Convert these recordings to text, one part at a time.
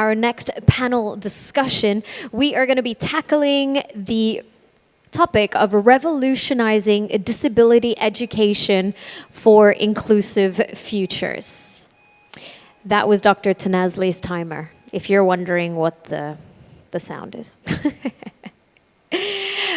our next panel discussion, we are going to be tackling the topic of revolutionizing disability education for inclusive futures. That was Dr. Tanazli's timer, if you're wondering what the sound is.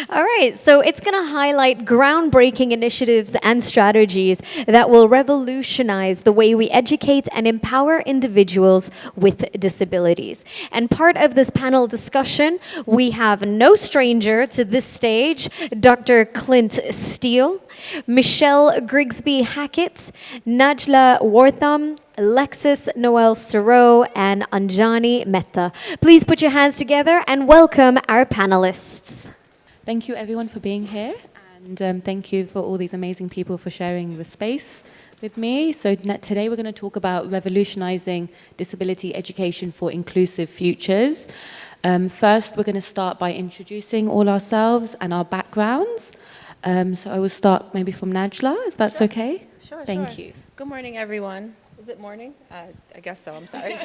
All right, so it's going to highlight groundbreaking initiatives and strategies that will revolutionize the way we educate and empower individuals with disabilities. And part of this panel discussion, we have no stranger to this stage, Dr. Clint Steele, Michelle Grigsby Hackett, Najla Wortham, Alexis Noel Siro, and Anjani Mehta. Please put your hands together and welcome our panelists. Thank you everyone for being here, and thank you for all these amazing people for sharing the space with me. So today we're going to talk about revolutionizing disability education for inclusive futures. First, we're going to start by introducing all ourselves and our backgrounds. So I will start maybe from Najla, if that's okay. Sure. Thank you. Good morning, everyone. Is it morning? I guess so, I'm sorry.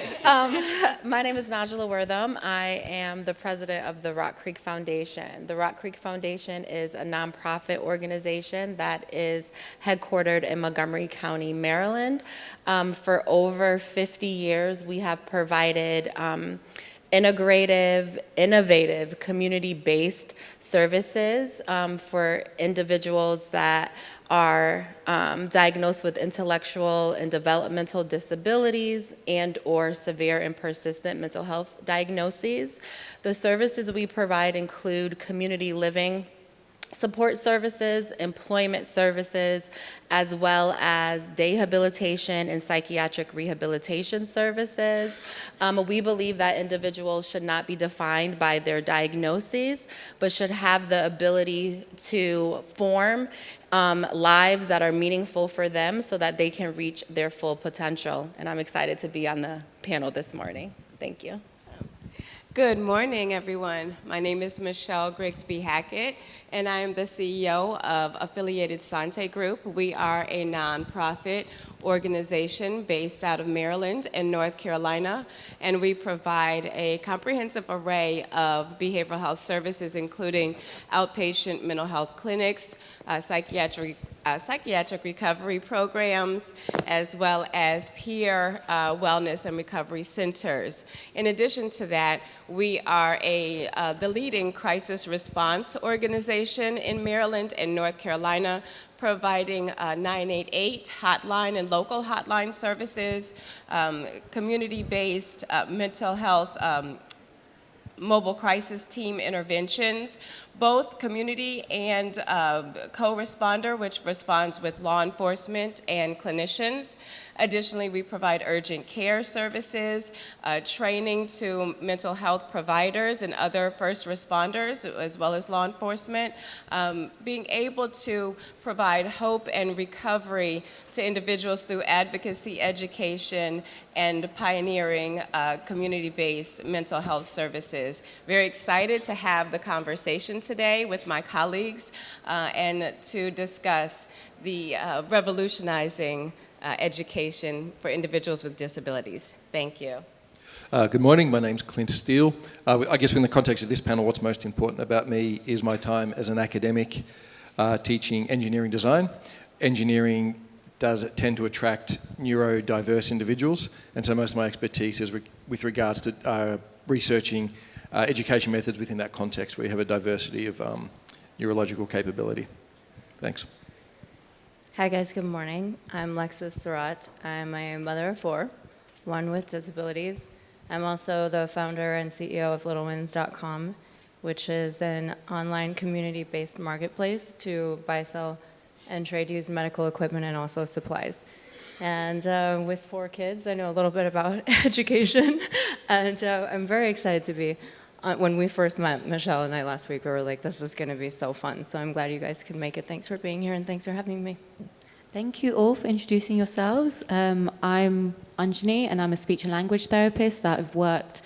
My name is Najla Wortham. I am the president of the Rock Creek Foundation. The Rock Creek Foundation is a nonprofit organization that is headquartered in Montgomery County, Maryland. For over 50 years, we have provided integrative, innovative, community-based services for individuals that are diagnosed with intellectual and developmental disabilities and or severe and persistent mental health diagnoses. The services we provide include community living support services, employment services, as well as rehabilitation and psychiatric rehabilitation services. We believe that individuals should not be defined by their diagnoses, but should have the ability to form lives that are meaningful for them so that they can reach their full potential. And I'm excited to be on the panel this morning. Thank you. Good morning, everyone. My name is Michelle Grigsby Hackett, and I am the CEO of Affiliated Sante Group. We are a nonprofit organization based out of Maryland and North Carolina, and we provide a comprehensive array of behavioral health services, including outpatient mental health clinics, psychiatric recovery programs, as well as peer wellness and recovery centers. In addition to that, we are the leading crisis response organization in Maryland and North Carolina, providing 988 hotline and local hotline services, community-based mental health mobile crisis team interventions, both community and co-responder, which responds with law enforcement and clinicians. Additionally, we provide urgent care services, training to mental health providers and other first responders, as well as law enforcement, being able to provide hope and recovery to individuals through advocacy, education, and pioneering community-based mental health services. Very excited to have the conversation today with my colleagues and to discuss the revolutionizing education for individuals with disabilities. Thank you. Good morning, my name's Clint Steele. I guess in the context of this panel, what's most important about me is my time as an academic teaching engineering design. Engineering does tend to attract neurodiverse individuals, and so most of my expertise is with regards to researching education methods within that context where you have a diversity of neurological capability. Thanks. Hi guys, good morning. I'm Lexis Surratt. I'm a mother of four, one with disabilities. I'm also the founder and CEO of littlewins.com, which is an online community-based marketplace to buy, sell, and trade used medical equipment and also supplies. And with four kids, I know a little bit about education, and I'm very excited to be. When we first met, Michelle and I last week, we were like, this is going to be so fun. So I'm glad you guys could make it. Thanks for being here, and thanks for having me. Thank you all for introducing yourselves. I'm Anjani, and I'm a speech and language therapist that I've worked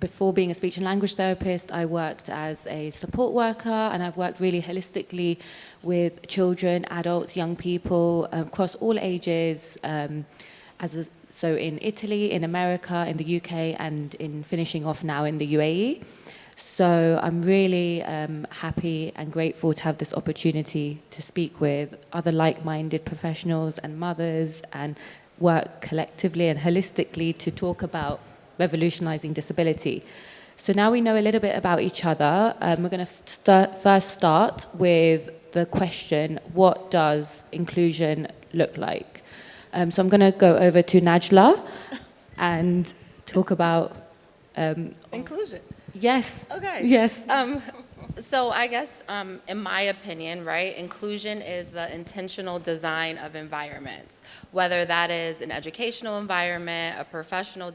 before being a speech and language therapist, I worked as a support worker, and I've worked really holistically with children, adults, young people, across all ages, as a So in Italy, in America, in the UK, and in finishing off now in the UAE. So I'm really happy and grateful to have this opportunity to speak with other like-minded professionals and mothers and work collectively and holistically to talk about revolutionizing disability. So now we know a little bit about each other. We're going to first start with the question, what does inclusion look like? So I'm going to go over to Najla and talk about... Inclusion. Yes. Okay. Yes. So I guess, in my opinion, right, inclusion is the intentional design of environments, whether that is an educational environment, a professional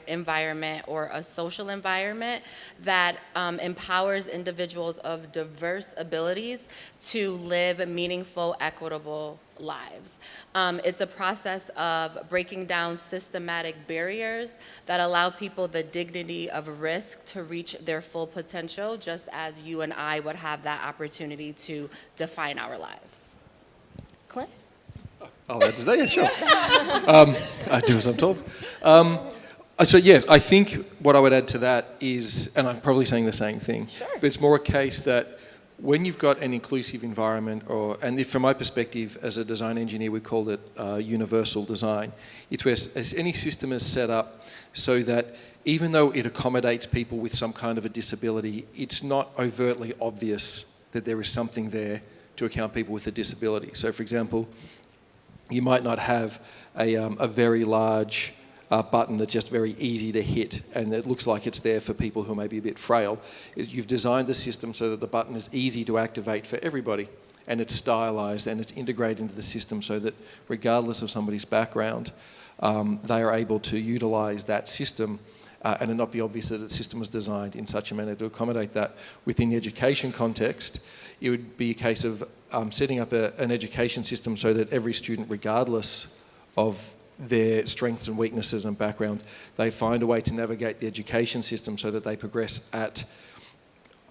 environment, or a social environment that empowers individuals of diverse abilities to live meaningful, equitable lives. It's a process of breaking down systematic barriers that allow people the dignity of risk to reach their full potential, just as you and I would have that opportunity to define our lives. Clint? Oh, that is that? Yeah, sure. I do as I'm told. So yes, I think what I would add to that is, and I'm probably saying the same thing, but it's more a case that when you've got an inclusive environment, and if from my perspective as a design engineer we call it universal design, it's where any system is set up so that even though it accommodates people with some kind of a disability, it's not overtly obvious that there is something there to account people with a disability. So for example, you might not have a very large button that's just very easy to hit and it looks like it's there for people who may be a bit frail. You've designed the system so that the button is easy to activate for everybody and it's stylized and it's integrated into the system so that regardless of somebody's background, they are able to utilize that system and it not be obvious that the system was designed in such a manner to accommodate that. Within the education context, it would be a case of setting up an education system so that every student, regardless of their strengths and weaknesses and background, they find a way to navigate the education system so that they progress at,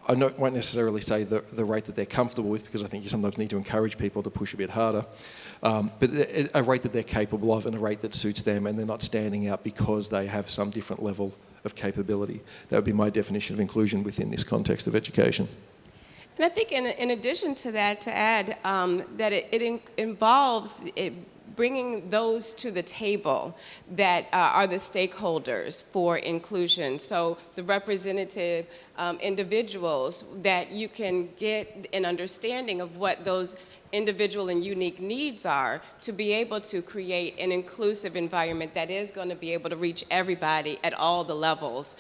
I won't necessarily say the rate that they're comfortable with, because I think you sometimes need to encourage people to push a bit harder, but a rate that they're capable of and a rate that suits them and they're not standing out because they have some different level of capability. That would be my definition of inclusion within this context of education. And I think in addition to that, to add that it involves bringing those to the table that are the stakeholders for inclusion. So the representative individuals, that you can get an understanding of what those individual and unique needs are to be able to create an inclusive environment that is going to be able to reach everybody at all the levels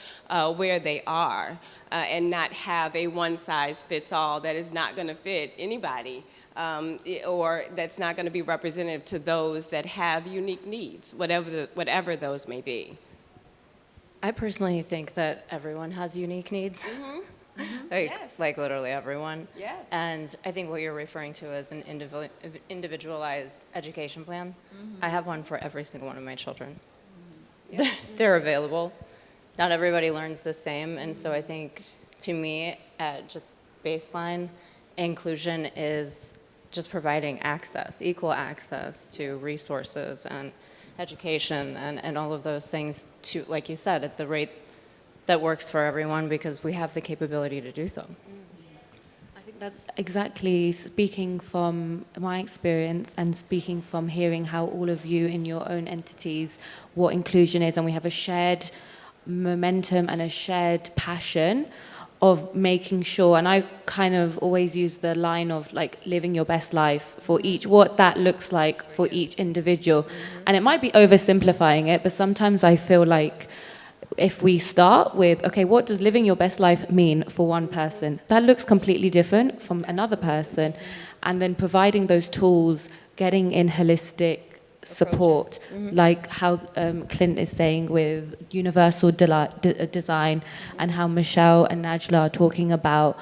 where they are and not have a one-size-fits-all that is not going to fit anybody. Or that's not going to be representative to those that have unique needs, whatever those may be. I personally think that everyone has unique needs. Mm-hmm. Like, like literally everyone. Yes. And I think what you're referring to is an individualized education plan. I have one for every single one of my children. Yeah. They're available. Not everybody learns the same, and so I think, to me, at just baseline, inclusion is just providing access, equal access to resources and education and all of those things to, like you said, at the rate that works for everyone because we have the capability to do so. I think that's exactly, speaking from my experience and speaking from hearing how all of you in your own entities, what inclusion is, and we have a shared momentum and a shared passion of making sure, and I kind of always use the line of like living your best life for each, what that looks like for each individual. And it might be oversimplifying it, but sometimes I feel like if we start with, okay, what does living your best life mean for one person? That looks completely different from another person. And then providing those tools, getting in holistic support, like how Clint is saying with universal design, and how Michelle and Najla are talking about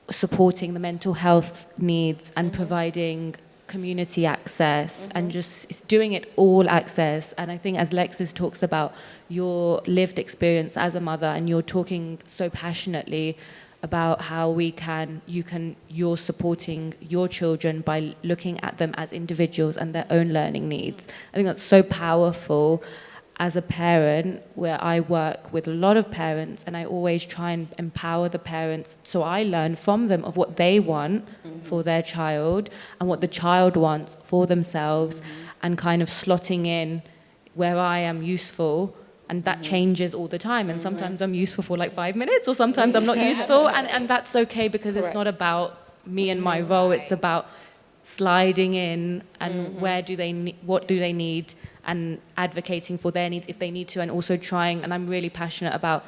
supporting the mental health needs and providing community access and just doing it all access. And I think as Lexis talks about your lived experience as a mother, and you're talking so passionately about how you're supporting your children by looking at them as individuals and their own learning needs. I think that's so powerful as a parent, where I work with a lot of parents, and I always try and empower the parents so I learn from them of what they want for their child and what the child wants for themselves, and kind of slotting in where I am useful. And that changes all the time. And sometimes I'm useful for like 5 minutes, or sometimes I'm not useful. And that's okay, because it's not about me and my role. It's about sliding in and what do they need, and advocating for their needs if they need to. And also trying, and I'm really passionate about,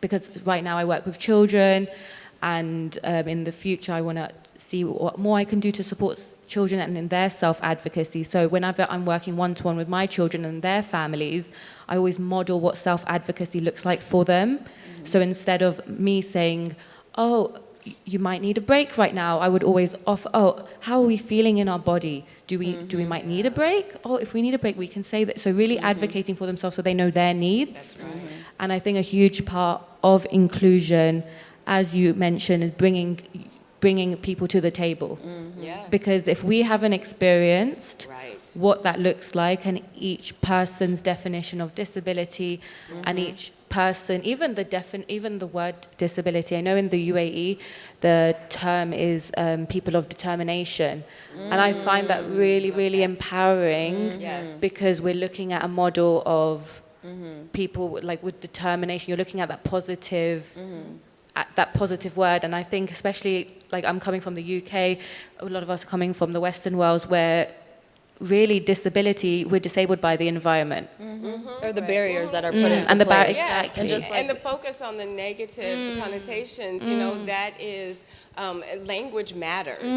because right now I work with children, and in the future I want to see what more I can do to support children and in their self-advocacy. So whenever I'm working one-to-one with my children and their families, I always model what self-advocacy looks like for them. So instead of me saying, oh, you might need a break right now, I would always offer, oh, how are we feeling in our body? Do we might need a break? Oh, if we need a break, we can say that. So really advocating for themselves so they know their needs. And I think a huge part of inclusion, as you mentioned, is bringing people to the table. Yes. Because if we haven't experienced Right. what that looks like, and each person's definition of disability, and each person, even the word disability. I know in the UAE, the term is people of determination. And I find that really, really empowering, Yes. because we're looking at a model of people like with determination. You're looking at that positive, word. And I think especially, like, I'm coming from the UK, a lot of us are coming from the Western worlds, where really disability, we're disabled by the environment. Or the barriers that are put into And the place. Yeah, exactly. And just and the focus on the negative connotations, you know, that is, language matters.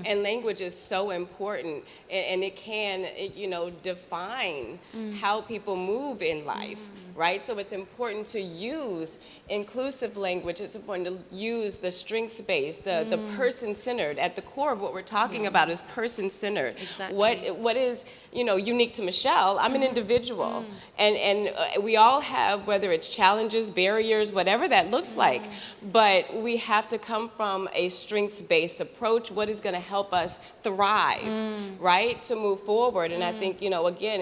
And language is so important, and it can, you know, define how people move in life, right? So it's important to use inclusive language. It's important to use the strengths-based, the person-centered. At the core of what we're talking about is person-centered. Exactly. What is, you know, unique to Michelle? I'm an individual, and we all have, whether it's challenges, barriers, whatever that looks like, but we have to come from a strengths-based approach. What is going to help us thrive, right, to move forward? And I think, you know, again,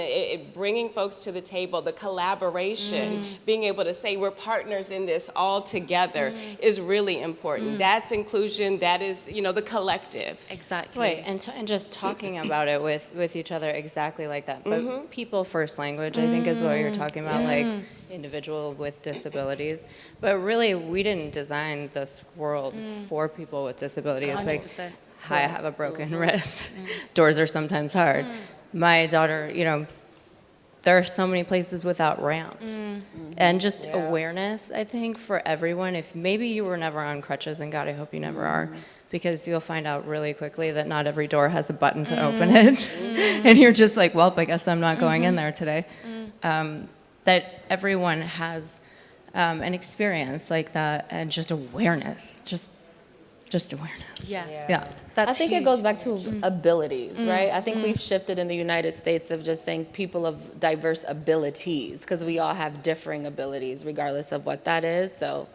bringing folks to the table, the collaboration, being able to say we're partners in this all together is really important. That's inclusion. That is, you know, the collective. Exactly. Right, and just talking about it with each other exactly like that. But people first language, I think, is what you're talking about, like individual with disabilities. But really, we didn't design this world for people with disabilities. 100%. Like, I have a broken wrist. Doors are sometimes hard. My daughter, you know, there are so many places without ramps. And just awareness, I think, for everyone. If maybe you were never on crutches, and God, I hope you never are, because you'll find out really quickly that not every door has a button to open it. And you're just like, well, I guess I'm not going in there today. That everyone has an experience like that, and just awareness, just awareness. Yeah. That's I think huge. it goes back to abilities, right? I think we've shifted in the United States of just saying people of diverse abilities, because we all have differing abilities regardless of what that is. So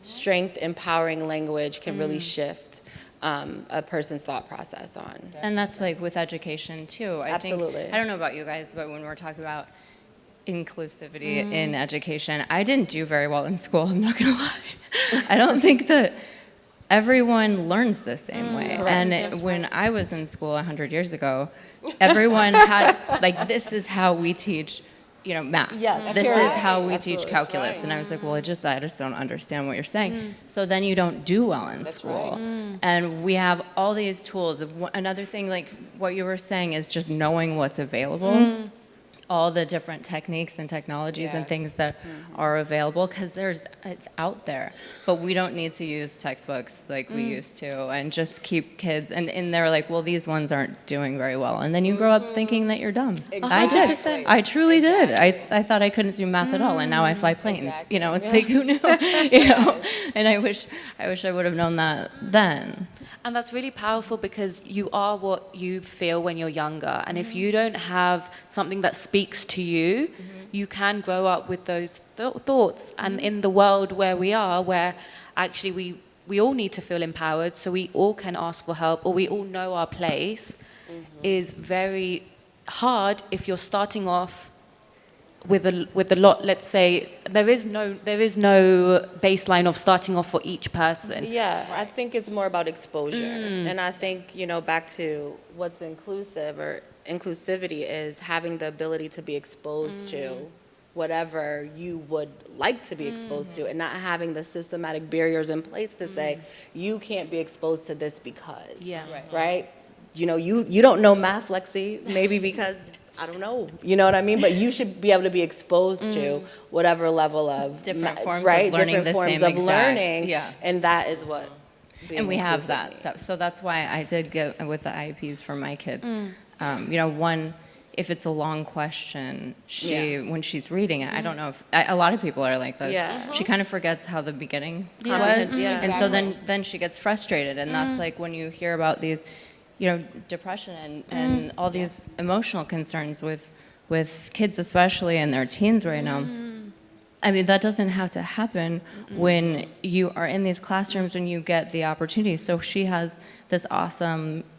strength, empowering language can really shift a person's thought process on. And that's like with education too. I Absolutely. think, I don't know about you guys, but when we're talking about inclusivity in education, I didn't do very well in school, I'm not gonna lie. I don't think that everyone learns the same way. And when I was in school 100 years ago, everyone had, like, this is how we teach, you know, math. Yes, This you're is right. how we Absolutely. teach calculus. And I was like, well, I just don't understand what you're saying. So then you don't do well in school. And we have all these tools. Another thing, like what you were saying, is just knowing what's available. All the different techniques and technologies and things that are available, because it's out there, but we don't need to use textbooks like we used to, and just keep kids, and they're like, well, these ones aren't doing very well, and then you grow up thinking that you're dumb. I did. 100%. I truly did. I thought I couldn't do math at all, and now I fly planes. You know, it's like, who knew? You know, and I wish I would have known that then. And that's really powerful, because you are what you feel when you're younger. And if you don't have something that speaks to you, you can grow up with those thoughts. And in the world where we are, where actually we all need to feel empowered, so we all can ask for help, or we all know our place, is very hard if you're starting off with a lot. Let's say there is no baseline of starting off for each person. Yeah, I think it's more about exposure. And I think, back to what's inclusive or inclusivity is having the ability to be exposed to whatever you would like to be exposed to, and not having the systematic barriers in place to say, you can't be exposed to this because, right? You don't know math, Lexi, maybe because, I don't know, you know what I mean? But you should be able to be exposed to whatever level of Different forms right? of learning, different the forms same of exact, learning, yeah. And that is what being And we have inclusive that. means. So that's why I did go with the IEPs for my kids. One, if it's a long question, when she's reading it, I don't know if, a lot of people are like this. Yeah. She kind of forgets how the beginning Comprehend- was. yeah. And so then she gets frustrated. And that's like when you hear about these, depression and all these emotional concerns with kids, especially in their teens right now. I mean, that doesn't have to happen when you are in these classrooms and you get the opportunity. So she has this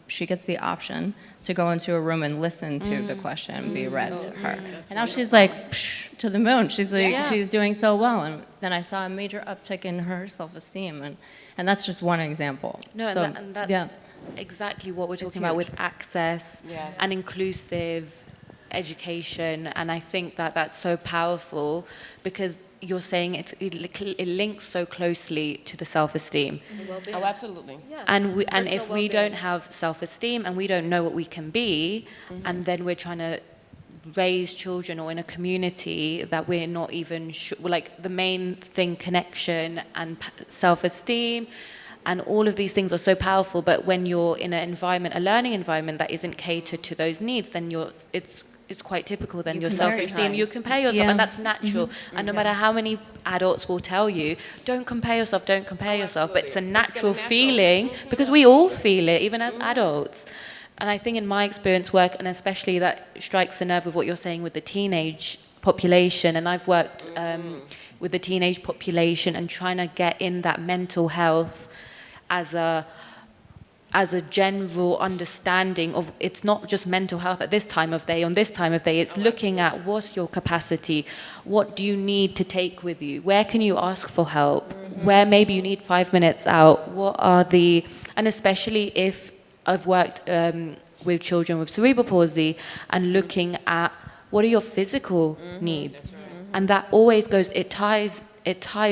she gets the option to go into a room and listen to the question be read to her. And now she's like, to the moon. She's like, she's doing so well. And then I saw a major uptick in her self-esteem. And that's just one example. No, So, and that's exactly what we're talking about with access and inclusive education. And I think that that's so powerful because you're saying it links so closely to the self-esteem. Oh, absolutely. And if we don't have self-esteem and we don't know what we can be, and then we're trying to raise children or in a community that we're not even sure, like the main thing, connection and self-esteem, and all of these things are so powerful, but when you're in an environment, a learning environment that isn't catered to those needs, then it's quite typical, then your self-esteem, you compare yourself, and that's natural. And no matter how many adults will tell you, don't compare yourself, but it's a natural feeling, because we all feel it, even as adults. And I think in my experience work, and especially that strikes a nerve with what you're saying with the teenage population, and I've worked with the teenage population and trying to get in that mental health as a general understanding of, it's not just mental health at this time of day, on this time of day, it's looking at what's your capacity, what do you need to take with you, where can you ask for help, where maybe you need 5 minutes out, and especially if I've worked with children with cerebral palsy and looking at what are your physical needs, and that always goes, it ties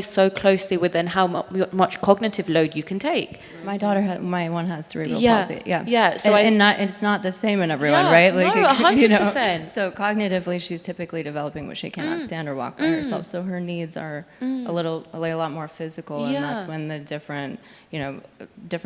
so closely with then how much cognitive load you can take. My one has cerebral palsy. Yeah. So it's not the same in everyone, right? No, 100%. So cognitively, she's typically developing, but she cannot stand or walk by herself. So her needs are a lot more physical, and that's when the different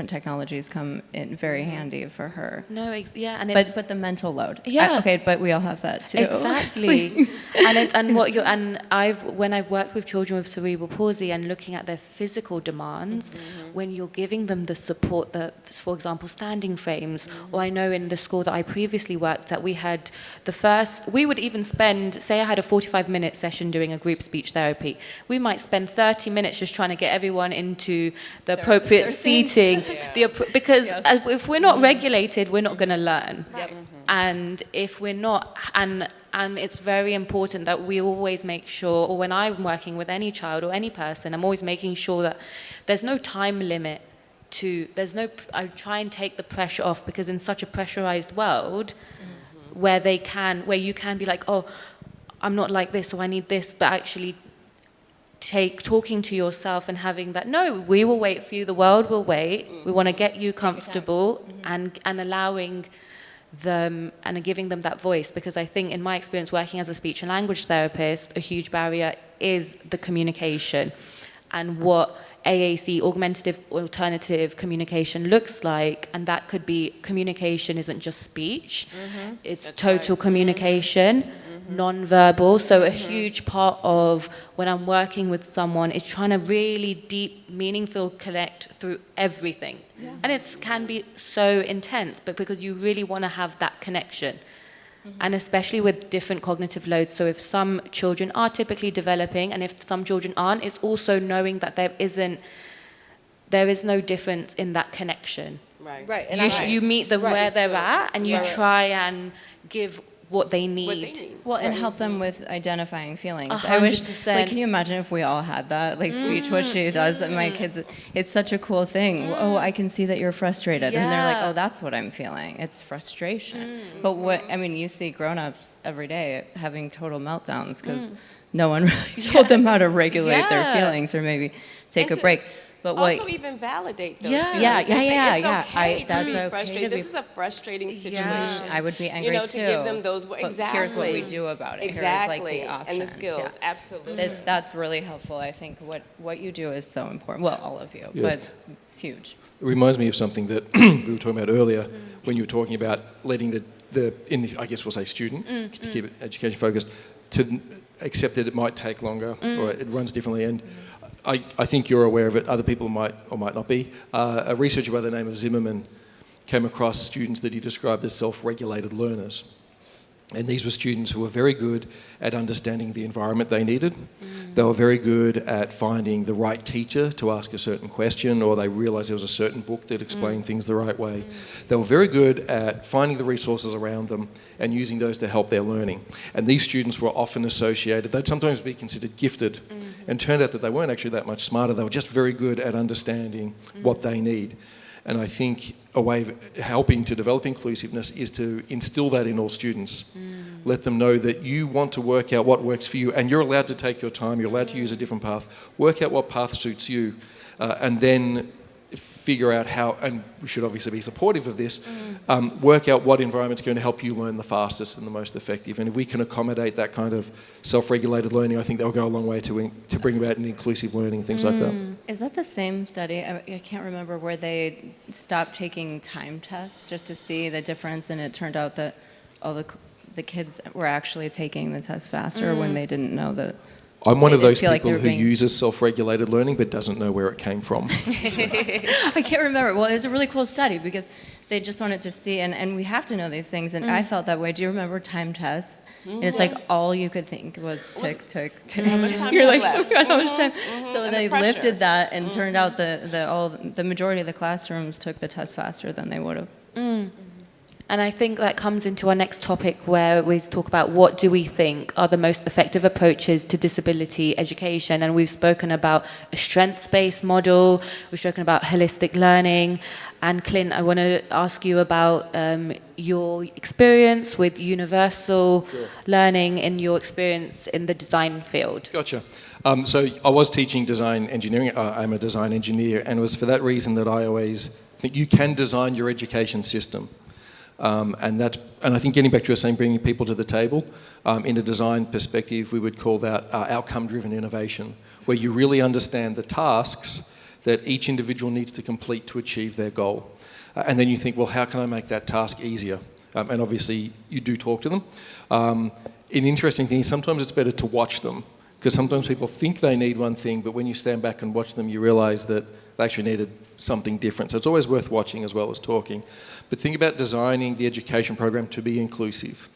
technologies come in very handy for her. And but the mental load. Yeah. Okay, but we all have that too. Exactly. When I've worked with children with cerebral palsy and looking at their physical demands, when you're giving them the support that, for example, standing frames, or I know in the school that I previously worked at, we would even spend, say I had a 45-minute session doing a group speech therapy, we might spend 30 minutes just trying to get everyone into the appropriate seating, because if we're not regulated, we're not going to learn. And if we're not, and it's very important that we always make sure, or when I'm working with any child or any person, I'm always making sure that there's no time limit I try and take the pressure off, because in such a pressurized world where you can be like, oh, I'm not like this, so I need this, but actually talking to yourself and having that, no, we will wait for you, the world will wait, we want to get you comfortable, and allowing them and giving them that voice, because I think in my experience working as a speech and language therapist, a huge barrier is the communication, and what AAC, augmentative alternative communication, looks like, and that could be communication isn't just speech, it's total communication, non-verbal. So a huge part of when I'm working with someone is trying to really deep, meaningful connect through everything. And it can be so intense, but because you really want to have that connection. and especially with different cognitive loads. So if some children are typically developing and if some children aren't, it's also knowing that there is no difference in that connection. Right. And You meet them where they're at, and you try and give what they need. Well, and help them with identifying feelings. 100%. I wish, like, can you imagine if we all had that, like, speech, what she does, and my kids, it's such a cool thing. Oh, I can see that you're frustrated. And they're like, oh, that's what I'm feeling. It's frustration. But you see grown-ups every day having total meltdowns because no one really told them how to regulate their feelings or maybe take a break. But also even validate those feelings. Yeah. It's okay That's to be okay frustrated. to be This is a frustrating situation. I would be angry to give them those but exactly. here's what we do about it. Exactly. Here's, like, the And the options. skills. Absolutely. That's really helpful. I think what you do is so important. Well, all of you, but it's huge. It reminds me of something that we were talking about earlier when you were talking about letting I guess we'll say student, to keep it education focused, to accept that it might take longer or it runs differently. And I think you're aware of it. Other people might or might not be. A researcher by the name of Zimmerman came across students that he described as self-regulated learners. And these were students who were very good at understanding the environment they needed. They were very good at finding the right teacher to ask a certain question, or they realised there was a certain book that explained things the right way. They were very good at finding the resources around them and using those to help their learning. And these students were often associated, they'd sometimes be considered gifted, and turned out that they weren't actually that much smarter. They were just very good at understanding what they need. And I think a way of helping to develop inclusiveness is to instill that in all students. Let them know that you want to work out what works for you, and you're allowed to take your time, you're allowed to use a different path. Work out what path suits you, and then figure out how, and we should obviously be supportive of this, work out what environment's going to help you learn the fastest and the most effective. And if we can accommodate that kind of self-regulated learning, I think that'll go a long way to bring about an inclusive learning, things like that. Is that the same study? I can't remember where they stopped taking time tests just to see the difference, and it turned out that all the kids were actually taking the test faster when they didn't know that. I'm one of those feel like people they were who being- uses self-regulated learning but doesn't know where it came from. I can't remember. Well, it was a really cool study because they just wanted to see, and we have to know these things, and I felt that way. Do you remember time tests? And it's like all you could think was tick, tick, tick. How much time You're you like, have left? oh God, how much time? So And they the pressure. lifted that, and turned out the majority of the classrooms took the test faster than they would have. And I think that comes into our next topic, where we talk about what do we think are the most effective approaches to disability education. And we've spoken about a strengths-based model, we've spoken about holistic learning. And Clint, I want to ask you about your experience with universal learning and your experience in the design field. Gotcha. So I was teaching design engineering. I'm a design engineer, and it was for that reason that I always think you can design your education system. And I think getting back to your saying, bringing people to the table, in a design perspective, we would call that outcome-driven innovation, where you really understand the tasks that each individual needs to complete to achieve their goal. And then you think, well, how can I make that task easier? And obviously, you do talk to them. An interesting thing is sometimes it's better to watch them, because sometimes people think they need one thing, but when you stand back and watch them, you realise that they actually needed something different. So it's always worth watching as well as talking. But think about designing the education program to be inclusive.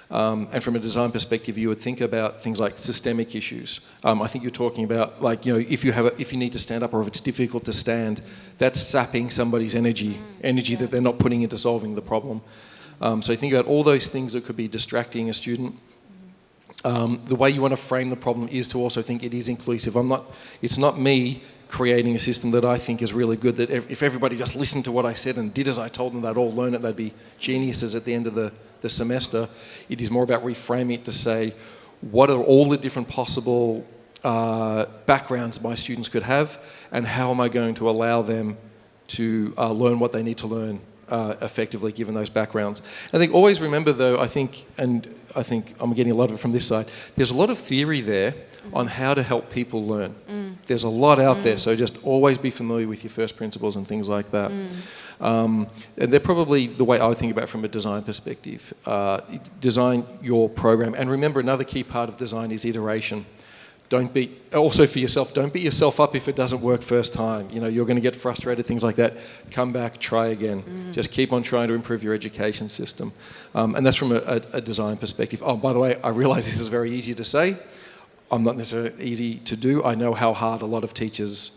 And from a design perspective, you would think about things like systemic issues. I think you're talking about, like, you know, if you need to stand up or if it's difficult to stand, that's sapping somebody's energy that they're not putting into solving the problem. So you think about all those things that could be distracting a student. The way you want to frame the problem is to also think it is inclusive. It's not me creating a system that I think is really good, that if everybody just listened to what I said and did as I told them, they'd all learn it, they'd be geniuses at the end of the semester. It is more about reframing it to say, what are all the different possible backgrounds my students could have, and how am I going to allow them to learn what they need to learn effectively given those backgrounds. I think always remember though, I think I'm getting a lot of it from this side, there's a lot of theory there on how to help people learn. There's a lot out there, so just always be familiar with your first principles and things like that. And they're probably the way I would think about it from a design perspective. Design your program, and remember another key part of design is iteration. Also for yourself, don't beat yourself up if it doesn't work first time. You know, you're going to get frustrated, things like that. Come back, try again. Just keep on trying to improve your education system. And that's from a design perspective. Oh, by the way, I realize this is very easy to say. I'm not necessarily easy to do. I know how hard a lot of teachers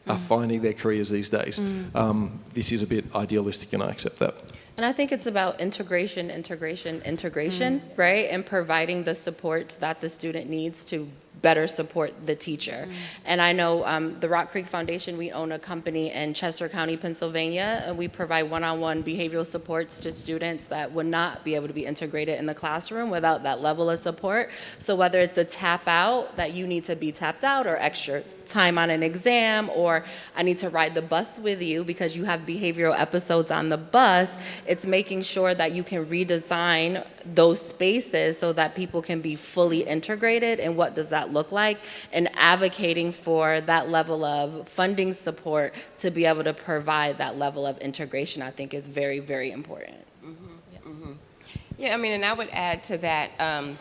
are finding their careers these days. This is a bit idealistic, and I accept that. And I think it's about integration, right? And providing the support that the student needs to better support the teacher. And I know the Rock Creek Foundation, we own a company in Chester County, Pennsylvania, and we provide one-on-one behavioral supports to students that would not be able to be integrated in the classroom without that level of support. So whether it's a tap out, that you need to be tapped out, or extra time on an exam, or I need to ride the bus with you because you have behavioral episodes on the bus, it's making sure that you can redesign those spaces so that people can be fully integrated. And what does that look like? And advocating for that level of funding support to be able to provide that level of integration, I think, is very, very important. Yeah, I mean, and I would add to that,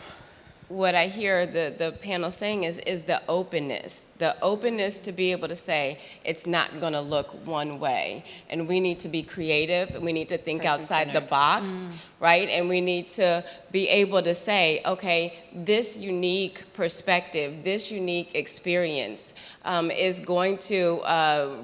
what I hear the panel saying is the openness to be able to say it's not going to look one way, and we need to be creative, and we need to think outside the box, right? And we need to be able to say, okay, this unique perspective, this unique experience is going to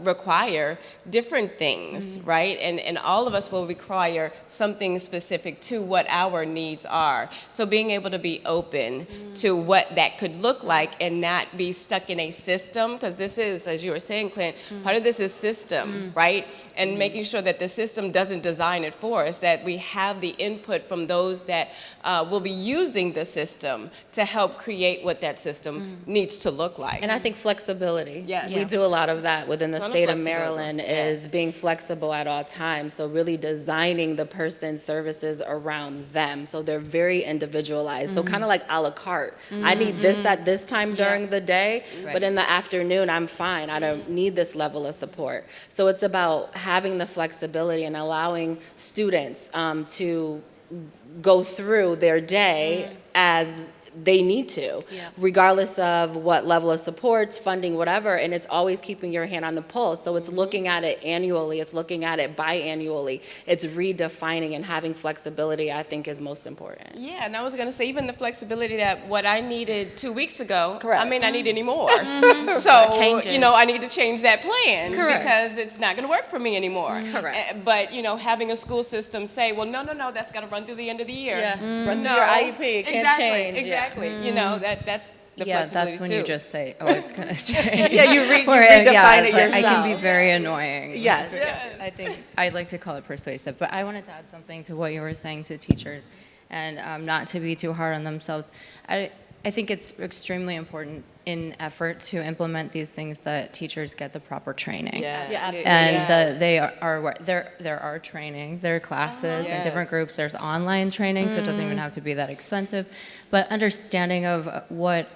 require different things, right? And all of us will require something specific to what our needs are. So being able to be open to what that could look like and not be stuck in a system, because this is, as you were saying, Clint, part of this is system, right? And making sure that the system doesn't design it for us, that we have the input from those that will be using the system to help create what that system needs to look like. And I think flexibility. Yes. We do a lot of that within the Ton of state of flexibility. Maryland, is being flexible at all times. So really designing the person's services around them. So they're very individualized. So kind of like a la carte. I need this at this time during the day, but in the afternoon, I'm fine. I don't need this level of support. So it's about having the flexibility and allowing students to go through their day as they need to, regardless of what level of supports, funding, whatever, and it's always keeping your hand on the pulse. So it's looking at it annually, it's looking at it biannually, it's redefining, and having flexibility, I think, is most important. Yeah, and I was going to say, even the flexibility that what I needed 2 weeks ago, Correct. I may not need anymore. So, Changes. you know, I need to change that plan Correct. because it's not going to work for me anymore. Correct. But, you know, having a school system say, well, no, that's got to run through the end of the year. Run through your IEP, it can't exactly, change. Exactly. You know, that's the Yeah, flexibility that's when too. you just say, oh, it's going to change. Yeah, you Or, redefine it like, yourself. I can be very annoying. Yes. I think I'd like to call it persuasive, but I wanted to add something to what you were saying to teachers, and not to be too hard on themselves. I think it's extremely important in effort to implement these things that teachers get the proper training. Yes. Yeah, absolutely. And there are training, there are classes in different Yes. groups. There's online training, so it doesn't even have to be that expensive. But understanding of what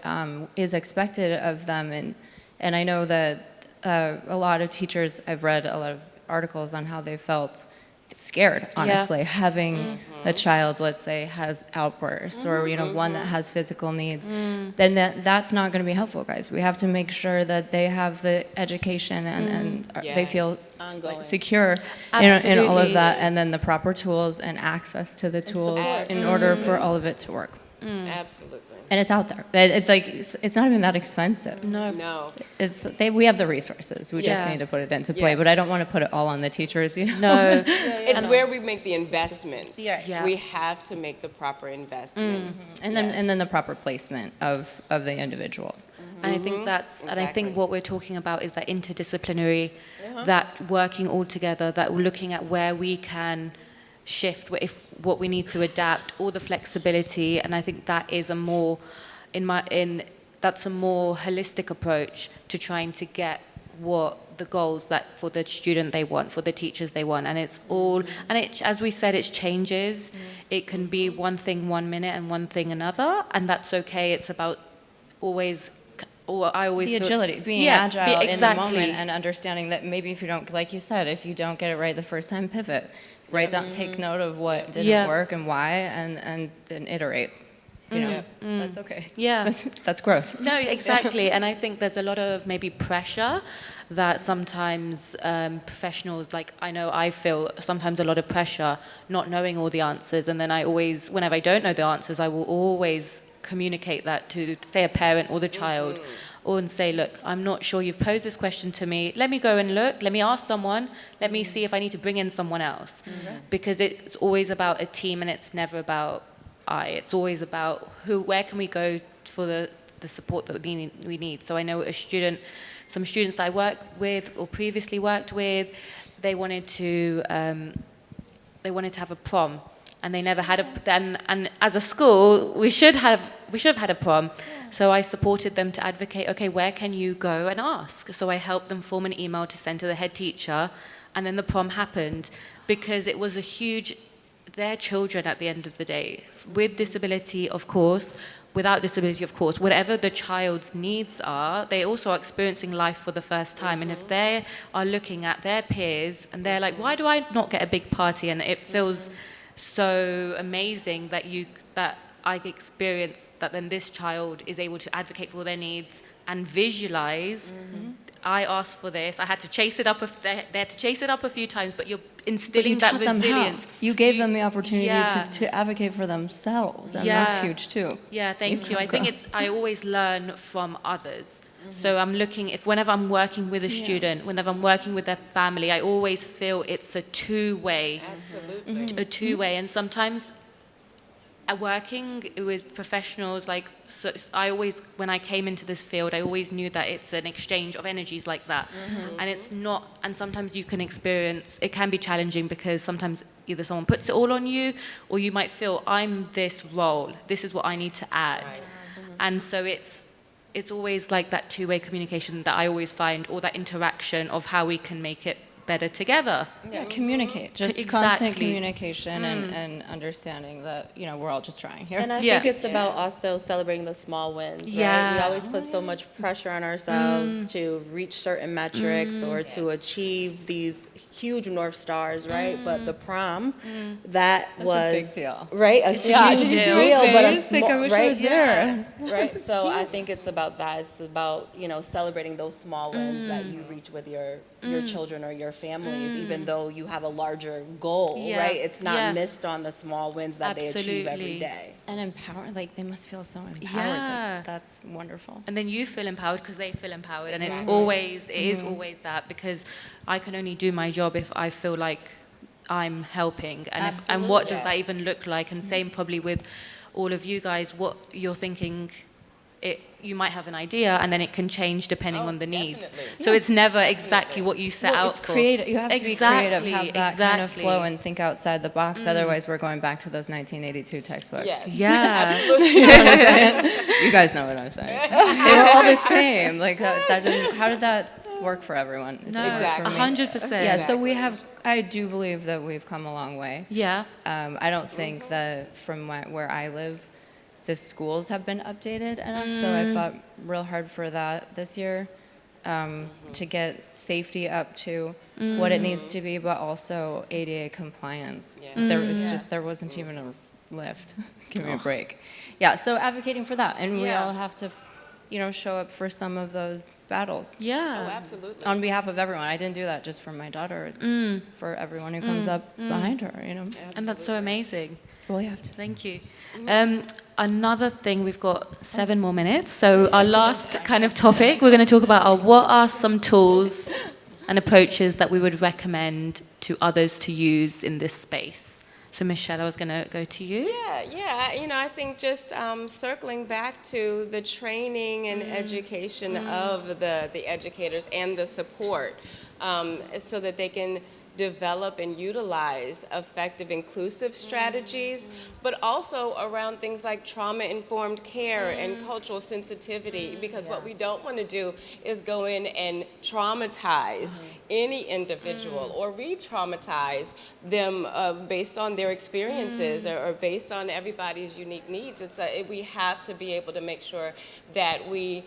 is expected of them, and I know that a lot of teachers, I've read a lot of articles on how they felt scared, honestly, having a child, let's say, has outbursts, or one that has physical needs, then that's not going to be helpful, guys. We have to make sure that they have the education and they feel Ongoing. secure in all of Absolutely. that, and then the proper tools and access to the tools in order for all of it to work. Absolutely. And it's out there. It's like it's not even that expensive. No. We have the resources. We just Yes. need to put it into play. But I don't want to put it all on the teachers. No. It's where we make the investments. Yeah. We have to make the proper investments. And then the proper placement of the individuals. And I think that's, and I Exactly. think what we're talking about is that interdisciplinary, that working all together, that looking at where we can shift, what we need to adapt, all the flexibility, and I think that is a more, that's a more holistic approach to trying to get what the goals that for the student they want, for the teachers they want, and it's all, and it, as we said, it changes. It can be one thing 1 minute and one thing another, and that's okay. It's about always. I always The feel, agility, being agile in the moment, and understanding that maybe if you don't, like you said, if you don't get it right the first time, pivot. Write down, take note of what didn't work and why, and then iterate. you know, that's okay. Yeah. That's growth. No, exactly. And I think there's a lot of maybe pressure that sometimes professionals, like I know I feel sometimes a lot of pressure not knowing all the answers. And then I always, whenever I don't know the answers, I will always communicate that to, say, a parent or the child, or and say, look, I'm not sure you've posed this question to me. Let me go and look. Let me ask someone. Let me see if I need to bring in someone else. Because it's always about a team and it's never about I. It's always about where can we go for the support that we need. So I know some students that I work with or previously worked with, they wanted to have a prom, and they never had and as a school we should have had a prom. So I supported them to advocate, okay, where can you go and ask? So I helped them form an email to send to the head teacher, and then the prom happened, because it was their children at the end of the day, with disability, of course, without disability, of course, whatever the child's needs are, they also are experiencing life for the first time. And if they are looking at their peers and they're like, why do I not get a big party? And it feels so amazing that I experience that then this child is able to advocate for their needs and visualize. I asked for this. I had to chase it up. They had to chase it up a few times, but you're instilling that resilience. You gave them the opportunity to advocate for themselves, and that's huge too. Yeah, thank you. I think I always learn from others. So I'm looking, whenever I'm working with a student, whenever I'm working with their family, I always feel it's a two-way. Absolutely. A two-way, and sometimes working with professionals, I always, when I came into this field, I always knew that it's an exchange of energies like that. And it's not, and sometimes you can experience, it can be challenging because sometimes either someone puts it all on you, or you might feel, I'm this role, this is what I need to add. And so it's always like that two-way communication that I always find, or that interaction of how we can make it better together. Yeah, communicate. Just constant communication and understanding that, we're all just trying here. And I think it's about also celebrating the small wins, right? We always put so much pressure on ourselves to reach certain metrics or to achieve these huge North Stars, right? But the prom, that's was a big deal. Right? A huge deal, but a small, right? There. Right? So I think it's about that. It's about, celebrating those small wins that you reach with your children or your families, even though you have a larger goal, right? It's not missed on the small wins that they achieve every day. And empowered, they must feel so empowered. That's wonderful. And then you feel empowered because they feel empowered. And it is always that, because I can only do my job if I feel like I'm helping. And what does that even look like? And same probably with all of you guys, what you're thinking. You might have an idea, and then it can change depending on the needs. So it's never exactly what you set out for. Creative. You have to be creative, have that kind of flow, and think outside the box. Otherwise, we're going back to those 1982 textbooks. Yes. Yeah. You know what I'm saying? You guys know what I'm saying. They were all the same. That didn't. How did that work for everyone? No, Exactly. 100%. Yeah. So I do believe that we've come a long way. Yeah. I don't think that from where I live, the schools have been updated enough, so I fought real hard for that this year, to get safety up to what it needs to be, but also ADA compliance. There wasn't even a lift. Give me a break. Yeah, so advocating for that, and we all have to, show up for some of those battles. Yeah. Oh, absolutely. On behalf of everyone. I didn't do that just for my daughter, for everyone who comes up behind her, And that's so amazing. Well, you have to. Thank you. Another thing, we've got 7 more minutes. So our last kind of topic, we're going to talk about what are some tools and approaches that we would recommend to others to use in this space. So Michelle, I was going to go to you. Yeah. I think just circling back to the training and education of the educators and the support, so that they can develop and utilize effective inclusive strategies, but also around things like trauma-informed care and cultural sensitivity, because what we don't want to do is go in and traumatize any individual or re-traumatize them based on their experiences or based on everybody's unique needs. We have to be able to make sure that we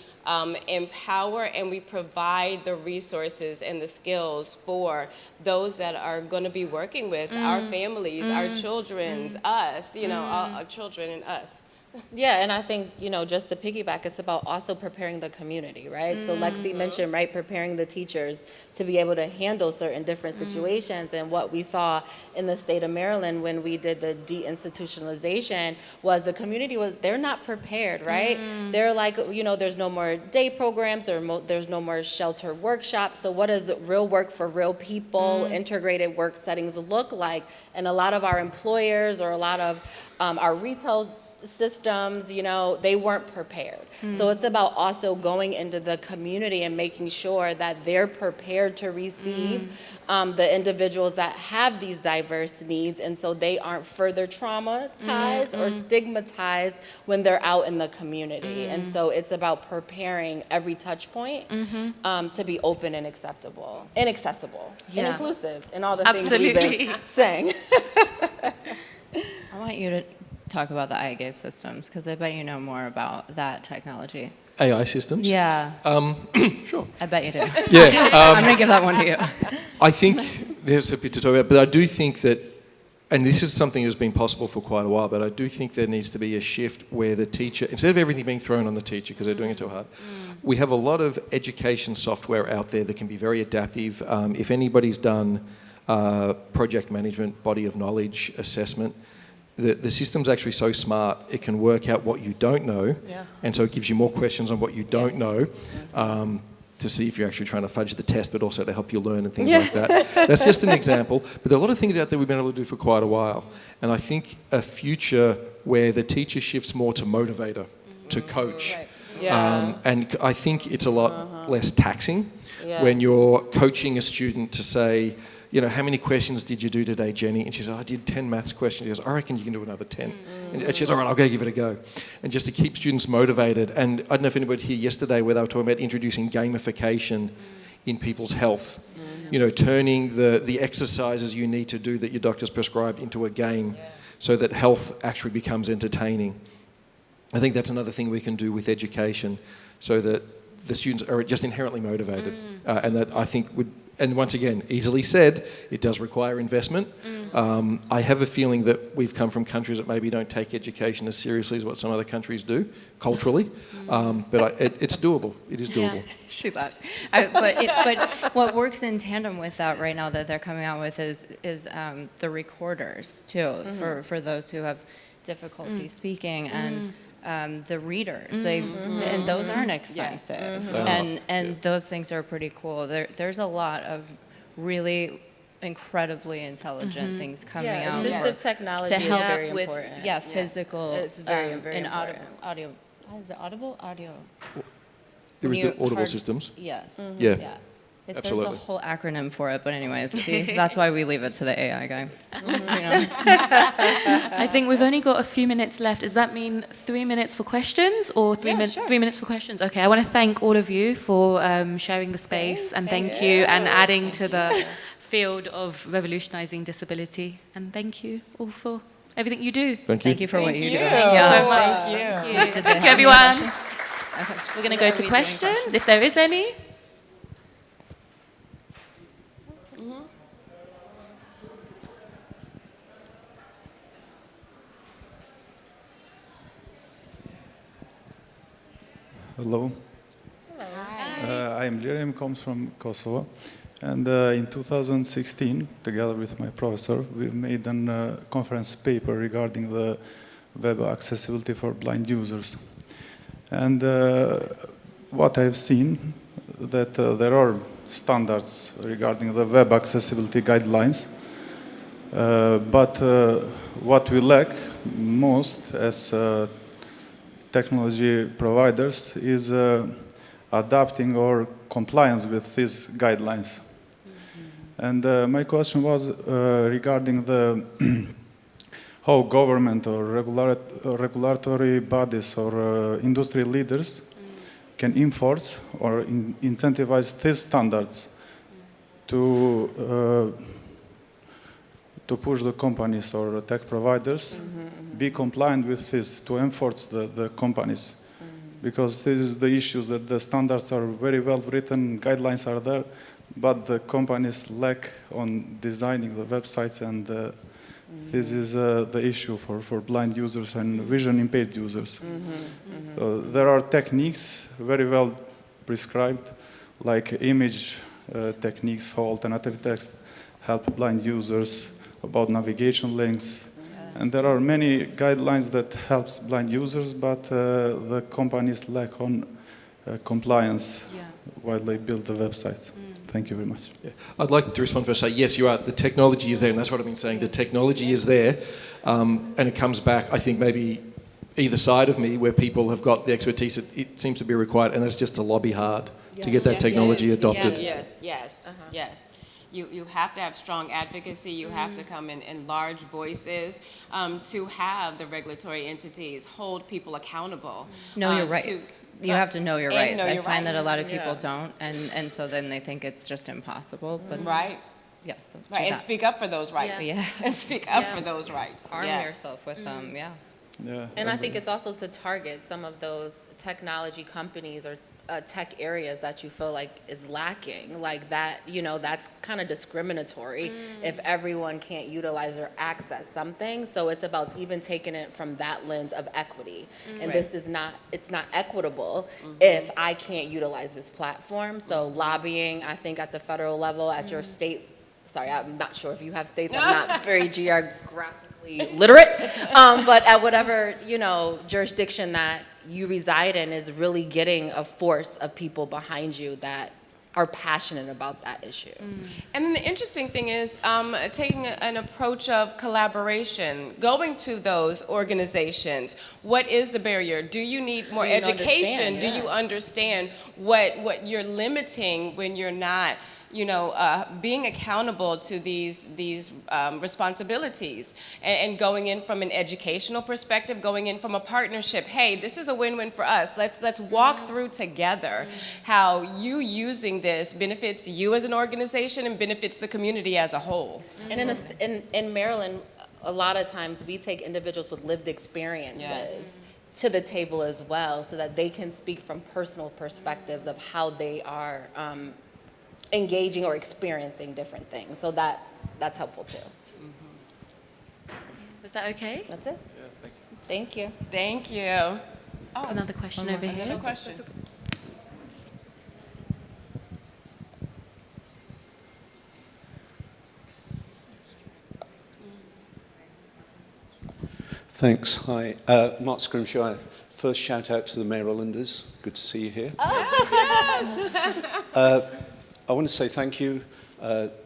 empower and we provide the resources and the skills for those that are going to be working with our families, our children's, us, our children and us. Yeah, and I think, just to piggyback, it's about also preparing the community, right? So Lexi mentioned, right, preparing the teachers to be able to handle certain different situations. And what we saw in the state of Maryland when we did the deinstitutionalization was the community they're not prepared, right? They're like, there's no more day programs, there's no more shelter workshops. So what does real work for real people, integrated work settings look like? And a lot of our employers or a lot of our retail systems, they weren't prepared. So it's about also going into the community and making sure that they're prepared to receive the individuals that have these diverse needs, and so they aren't further traumatized or stigmatized when they're out in the community. And so it's about preparing every touch point to be open and acceptable and accessible and inclusive and all the things we've been saying. I want you to talk about the eye gaze systems, because I bet you know more about that technology. AI systems? Yeah. Sure. I bet you do. Yeah. I'm going to give that one to you. I think there's a bit to talk about, but I do think that, and this is something that's been possible for quite a while, but I do think there needs to be a shift where the teacher, instead of everything being thrown on the teacher because they're doing it so hard, we have a lot of education software out there that can be very adaptive. If anybody's done project management, body of knowledge assessment, the system's actually so smart, it can work out what you don't know, and so it gives you more questions on what you don't know, to see if you're actually trying to fudge the test, but also to help you learn and things like that. That's just an example, but there are a lot of things out there we've been able to do for quite a while, and I think a future where the teacher shifts more to motivator, to coach, and I think it's a lot less taxing when you're coaching a student to say, how many questions did you do today, Jenny? And she said, I did 10 maths questions. She goes, I reckon you can do another 10. And she says, all right, I'll go give it a go. And just to keep students motivated. And I don't know if anybody's here yesterday where they were talking about introducing gamification in people's health. Turning the exercises you need to do that your doctor's prescribed into a game so that health actually becomes entertaining. I think that's another thing we can do with education so that the students are just inherently motivated. And that I think would, and once again, easily said, it does require investment. I have a feeling that we've come from countries that maybe don't take education as seriously as what some other countries do, culturally. But it's doable. It is doable. Yeah, she laughs. But what works in tandem with that right now that they're coming out with is the recorders, too, for those who have difficulty speaking, and the readers. And those aren't expensive. And those things are pretty cool. There's a lot of really incredibly intelligent things coming out. Assistive technology to help is very with important. physical. It's very, very and important. audio. Is it audible? Audio. There is the audible systems. Yes. Yeah. There's a whole acronym for it, but anyways, see, that's why we leave it to the AI guy. I think we've only got a few minutes left. Does that mean 3 minutes for questions or 3 minutes for questions? Okay, I want to thank all of you for sharing the space, and thank you, and adding to the field of revolutionizing disability. And thank you all for everything you do. Thank you. Thank you for what you do. Thank you so much. Thank you. Thank you, everyone. Okay. We're going to go to questions, if there is any. Hello. I'm Lirim, comes from Kosovo. And in 2016, together with my professor, we made a conference paper regarding the web accessibility for blind users. And what I've seen, that there are standards regarding the web accessibility guidelines, but what we lack most as technology providers is adapting or compliance with these guidelines. And my question was regarding the how government or regulatory bodies or industry leaders can enforce or incentivize these standards to push the companies or tech providers be compliant with this, to enforce the companies. Because this is the issues that the standards are very well written, guidelines are there, but the companies lack on designing the websites and This is the issue for blind users and vision impaired users. So there are techniques very well prescribed, like image techniques, how alternative text help blind users about navigation links. And there are many guidelines that helps blind users, but the companies lack on compliance while they build the websites. Thank you very much. Yeah. I'd like to respond first. Say yes, you are. The technology is there, and that's what I've been saying. The technology is there, and it comes back. I think maybe either side of me, where people have got the expertise, it seems to be required, and it's just to lobby hard to get that technology adopted. Yes. You have to have strong advocacy. You have to come in large voices to have the regulatory entities hold people accountable. Know your rights. You have to know your rights. know I your find that a rights. lot of people don't, and so then they think it's just impossible. But Right. yeah, so do Right. And that. speak up for those rights. Yeah. And speak up for those rights. Arm Yeah. yourself with Yeah. And I think it's also to target some of those technology companies or tech areas that you feel like is lacking, like that, that's kind of discriminatory if everyone can't utilize or access something. So it's about even taking it from that lens of equity. And this is not, it's not equitable if I can't utilize this platform. So lobbying, I think at the federal level, at your state, sorry, I'm not sure if you have states, I'm not very geographically literate, but at whatever, jurisdiction that you reside in is really getting a force of people behind you that are passionate about that issue. And then the interesting thing is taking an approach of collaboration, going to those organizations. What is the barrier? Do you need more education? Do you understand what you're limiting when you're not being accountable to these responsibilities and going in from an educational perspective, going in from a partnership. Hey, this is a win-win for us. Let's walk through together how you using this benefits you as an organization and benefits the community as a whole. And in Maryland, a lot of times we take individuals with lived experiences to the table as well, so that they can speak from personal perspectives of how they are engaging or experiencing different things. So that's helpful too. Was that okay? That's it. Yeah, Thank you. Thank you. There's another question over here. No question. Thanks. Hi. Mark Scrimshaw. First shout out to the Marylanders. Good to see you here. I want to say thank you.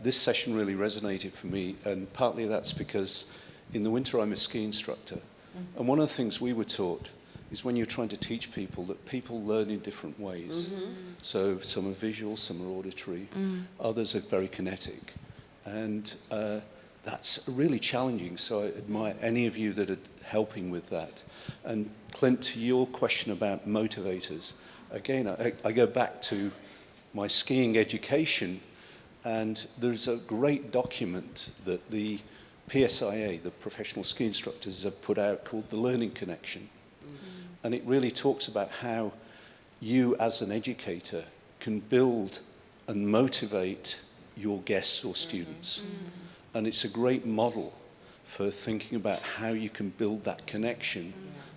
This session really resonated for me, and partly that's because in the winter I'm a ski instructor. And one of the things we were taught is when you're trying to teach people that people learn in different ways. So some are visual, some are auditory, others are very kinetic. And that's really challenging, so I admire any of you that are helping with that. And Clint, to your question about motivators, again, I go back to my skiing education, and there's a great document that the PSIA, the Professional Ski Instructors, have put out called The Learning Connection. And it really talks about how you as an educator can build and motivate your guests or students. And it's a great model for thinking about how you can build that connection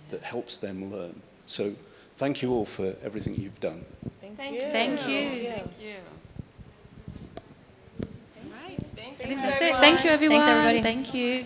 that helps them learn. So thank you all for everything you've done. Thank you. Thank you. Thank you. All right. Thank you. I think that's it. Thank you, everyone. everybody. Thank you.